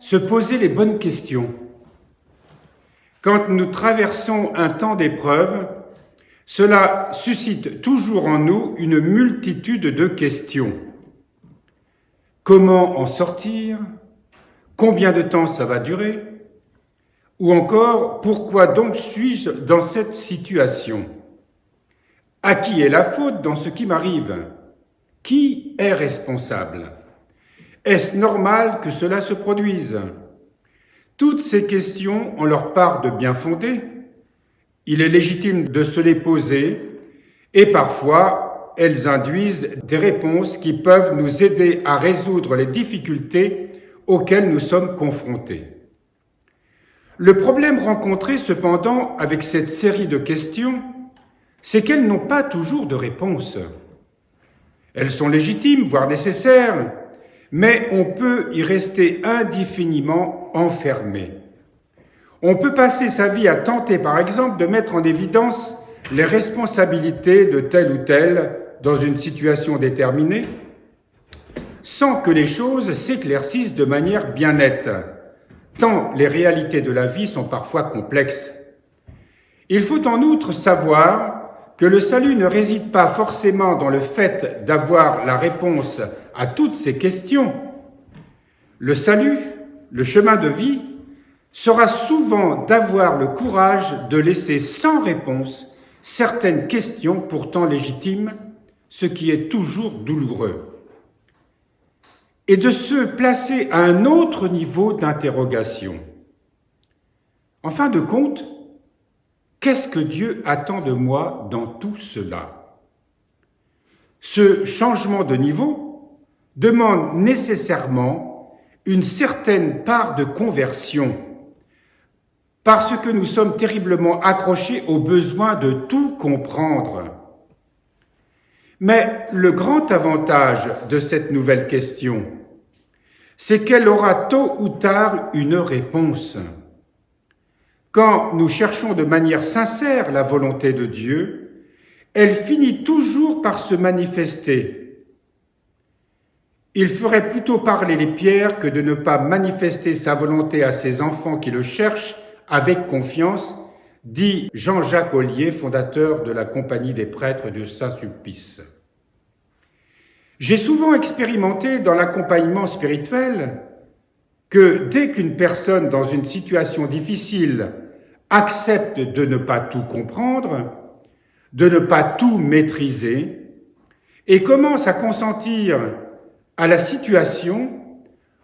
se poser les bonnes questions. Quand nous traversons un temps d'épreuve, cela suscite toujours en nous une multitude de questions. Comment en sortir? Combien de temps ça va durer? Ou encore, pourquoi donc suis-je dans cette situation? À qui est la faute dans ce qui m'arrive? Qui est responsable? Est-ce normal que cela se produise? Toutes ces questions ont leur part de bien fondé. Il est légitime de se les poser et parfois elles induisent des réponses qui peuvent nous aider à résoudre les difficultés auxquelles nous sommes confrontés. Le problème rencontré cependant avec cette série de questions, c'est qu'elles n'ont pas toujours de réponse. Elles sont légitimes, voire nécessaires, mais on peut y rester indéfiniment enfermé. On peut passer sa vie à tenter, par exemple, de mettre en évidence les responsabilités de tel ou tel dans une situation déterminée, sans que les choses s'éclaircissent de manière bien nette, tant les réalités de la vie sont parfois complexes. Il faut en outre savoir que le salut ne réside pas forcément dans le fait d'avoir la réponse à toutes ces questions. Le salut, le chemin de vie, sera souvent d'avoir le courage de laisser sans réponse certaines questions pourtant légitimes, ce qui est toujours douloureux, et de se placer à un autre niveau d'interrogation. En fin de compte, qu'est-ce que Dieu attend de moi dans tout cela? Ce changement de niveau demande nécessairement une certaine part de conversion, parce que nous sommes terriblement accrochés au besoin de tout comprendre. Mais le grand avantage de cette nouvelle question, c'est qu'elle aura tôt ou tard une réponse. Quand nous cherchons de manière sincère la volonté de Dieu, elle finit toujours par se manifester. Il ferait plutôt parler les pierres que de ne pas manifester sa volonté à ses enfants qui le cherchent avec confiance, dit Jean-Jacques Ollier, fondateur de la Compagnie des prêtres de Saint-Sulpice. J'ai souvent expérimenté dans l'accompagnement spirituel que dès qu'une personne dans une situation difficile accepte de ne pas tout comprendre, de ne pas tout maîtriser, et commence à consentir à la situation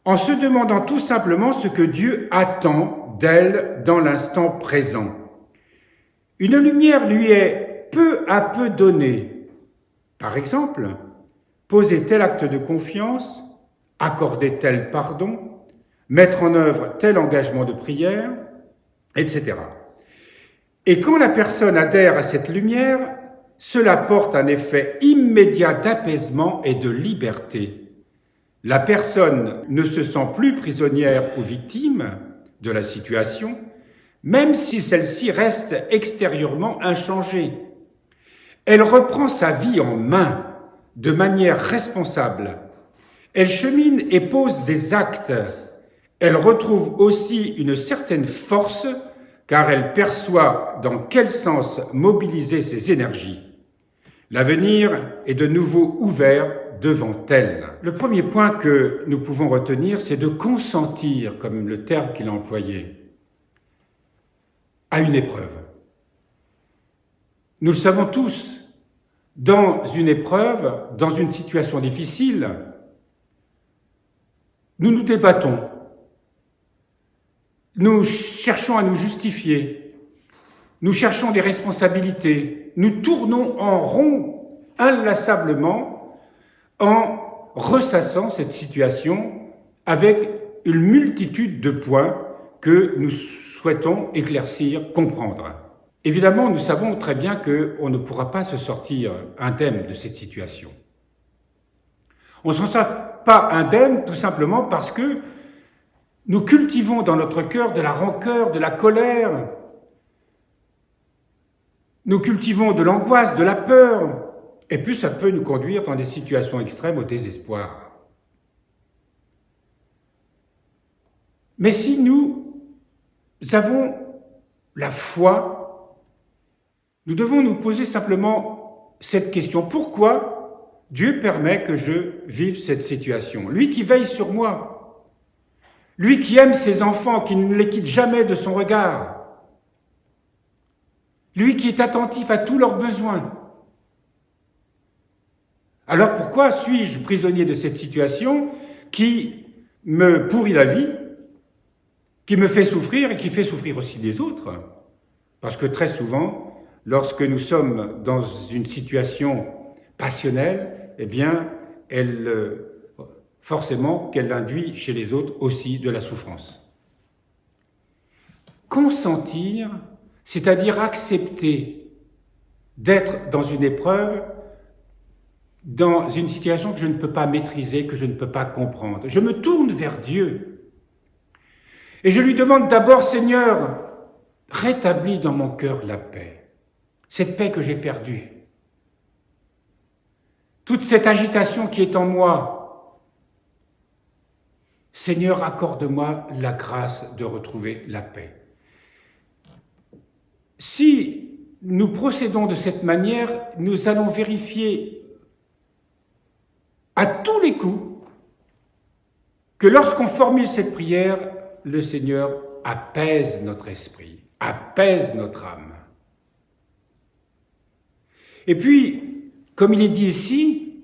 en se demandant tout simplement ce que Dieu attend d'elle dans l'instant présent. Une lumière lui est peu à peu donnée. Par exemple, poser tel acte de confiance, accorder tel pardon, mettre en œuvre tel engagement de prière, etc. Et quand la personne adhère à cette lumière, cela porte un effet immédiat d'apaisement et de liberté. La personne ne se sent plus prisonnière ou victime de la situation, même si celle-ci reste extérieurement inchangée. Elle reprend sa vie en main de manière responsable. Elle chemine et pose des actes. Elle retrouve aussi une certaine force car elle perçoit dans quel sens mobiliser ses énergies. L'avenir est de nouveau ouvert devant elle. Le premier point que nous pouvons retenir, c'est de consentir, comme le terme qu'il a employé, à une épreuve. Nous le savons tous, dans une épreuve, dans une situation difficile, nous nous débattons. Nous cherchons à nous justifier. Nous cherchons des responsabilités. Nous tournons en rond inlassablement en ressassant cette situation avec une multitude de points que nous souhaitons éclaircir, comprendre. Évidemment, nous savons très bien qu'on ne pourra pas se sortir indemne de cette situation. On ne s'en sort pas indemne tout simplement parce que nous cultivons dans notre cœur de la rancœur, de la colère. Nous cultivons de l'angoisse, de la peur. Et puis ça peut nous conduire dans des situations extrêmes au désespoir. Mais si nous avons la foi, nous devons nous poser simplement cette question. Pourquoi Dieu permet que je vive cette situation? Lui qui veille sur moi, lui qui aime ses enfants, qui ne les quitte jamais de son regard, lui qui est attentif à tous leurs besoins. Alors pourquoi suis-je prisonnier de cette situation qui me pourrit la vie, qui me fait souffrir et qui fait souffrir aussi les autres? Parce que très souvent, lorsque nous sommes dans une situation passionnelle, eh bien, forcément qu'elle induit chez les autres aussi de la souffrance. Consentir, c'est-à-dire accepter d'être dans une épreuve, dans une situation que je ne peux pas maîtriser, que je ne peux pas comprendre. Je me tourne vers Dieu et je lui demande d'abord, Seigneur, rétablis dans mon cœur la paix, cette paix que j'ai perdue. Toute cette agitation qui est en moi, Seigneur, accorde-moi la grâce de retrouver la paix. Si nous procédons de cette manière, nous allons vérifier à tous les coups que lorsqu'on formule cette prière, le Seigneur apaise notre esprit, apaise notre âme. Et puis, comme il est dit ici,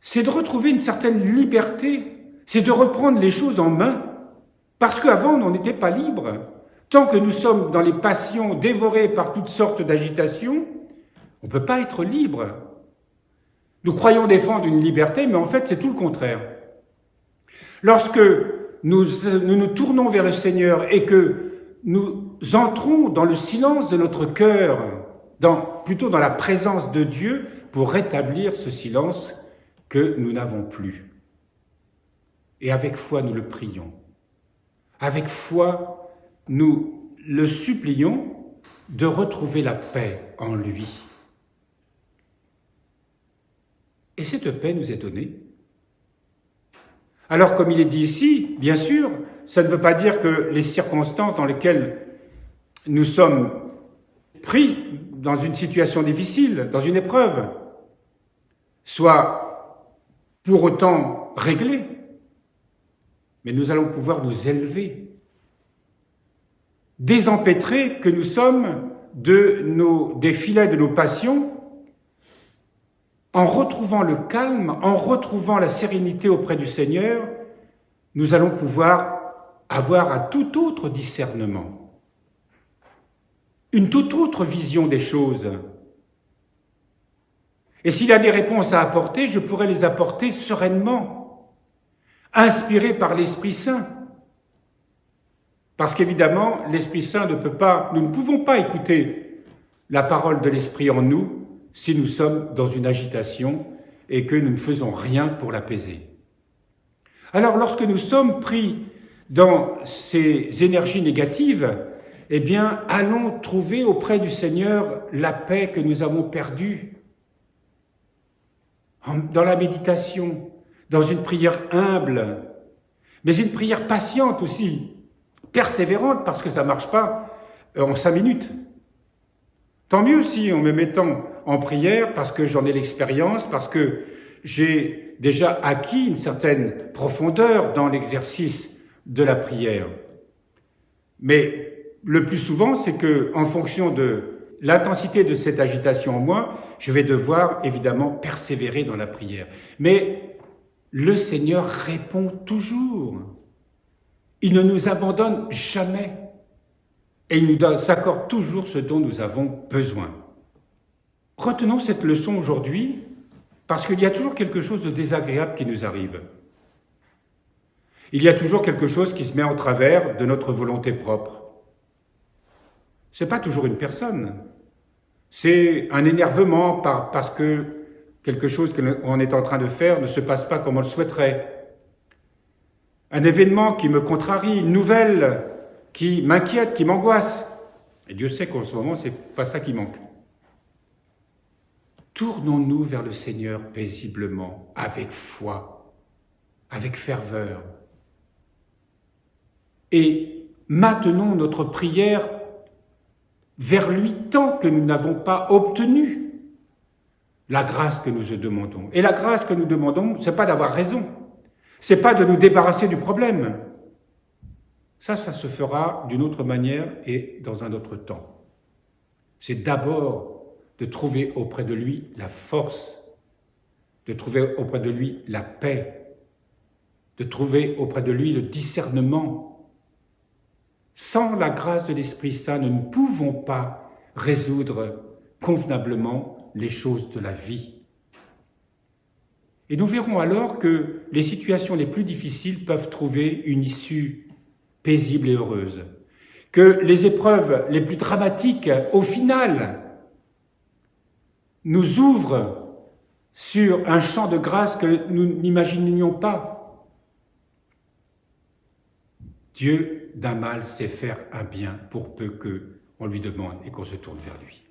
c'est de retrouver une certaine liberté, c'est de reprendre les choses en main, parce qu'avant, on n'était pas libre. Tant que nous sommes dans les passions, dévorés par toutes sortes d'agitations, on ne peut pas être libre. Nous croyons défendre une liberté, mais en fait, c'est tout le contraire. Lorsque nous nous tournons vers le Seigneur et que nous entrons dans le silence de notre cœur, plutôt dans la présence de Dieu, pour rétablir ce silence que nous n'avons plus. Et avec foi, nous le prions. Avec foi, nous le supplions de retrouver la paix en lui. Et cette paix nous est donnée. Alors, comme il est dit ici, bien sûr, ça ne veut pas dire que les circonstances dans lesquelles nous sommes pris dans une situation difficile, dans une épreuve, soient pour autant réglées. Mais nous allons pouvoir nous élever, désempêtrés que nous sommes des filets de nos passions, en retrouvant le calme, en retrouvant la sérénité auprès du Seigneur, nous allons pouvoir avoir un tout autre discernement, une toute autre vision des choses. Et s'il y a des réponses à apporter, je pourrai les apporter sereinement, inspiré par l'Esprit Saint. Parce qu'évidemment, l'Esprit Saint nous ne pouvons pas écouter la parole de l'Esprit en nous si nous sommes dans une agitation et que nous ne faisons rien pour l'apaiser. Alors, lorsque nous sommes pris dans ces énergies négatives, eh bien, allons trouver auprès du Seigneur la paix que nous avons perdue. Dans la méditation, dans une prière humble, mais une prière patiente aussi, persévérante, parce que ça ne marche pas en 5 minutes. Tant mieux si en me mettant en prière, parce que j'en ai l'expérience, parce que j'ai déjà acquis une certaine profondeur dans l'exercice de la prière. Mais le plus souvent, c'est que, en fonction de l'intensité de cette agitation en moi, je vais devoir évidemment persévérer dans la prière. Mais le Seigneur répond toujours. Il ne nous abandonne jamais. Et il nous s'accorde toujours ce dont nous avons besoin. Retenons cette leçon aujourd'hui, parce qu'il y a toujours quelque chose de désagréable qui nous arrive. Il y a toujours quelque chose qui se met en travers de notre volonté propre. Ce n'est pas toujours une personne. C'est un énervement parce que quelque chose qu'on est en train de faire ne se passe pas comme on le souhaiterait. Un événement qui me contrarie, une nouvelle qui m'inquiète, qui m'angoisse. Et Dieu sait qu'en ce moment, ce n'est pas ça qui manque. Tournons-nous vers le Seigneur paisiblement, avec foi, avec ferveur. et maintenons notre prière vers lui tant que nous n'avons pas obtenu la grâce que nous demandons. Et la grâce que nous demandons, ce n'est pas d'avoir raison, ce n'est pas de nous débarrasser du problème. Ça se fera d'une autre manière et dans un autre temps. C'est d'abord de trouver auprès de lui la force, de trouver auprès de lui la paix, de trouver auprès de lui le discernement. Sans la grâce de l'Esprit Saint, nous ne pouvons pas résoudre convenablement les choses de la vie. Et nous verrons alors que les situations les plus difficiles peuvent trouver une issue paisible et heureuse, que les épreuves les plus dramatiques, au final, nous ouvrent sur un champ de grâce que nous n'imaginions pas. Dieu d'un mal sait faire un bien pour peu qu'on lui demande et qu'on se tourne vers lui.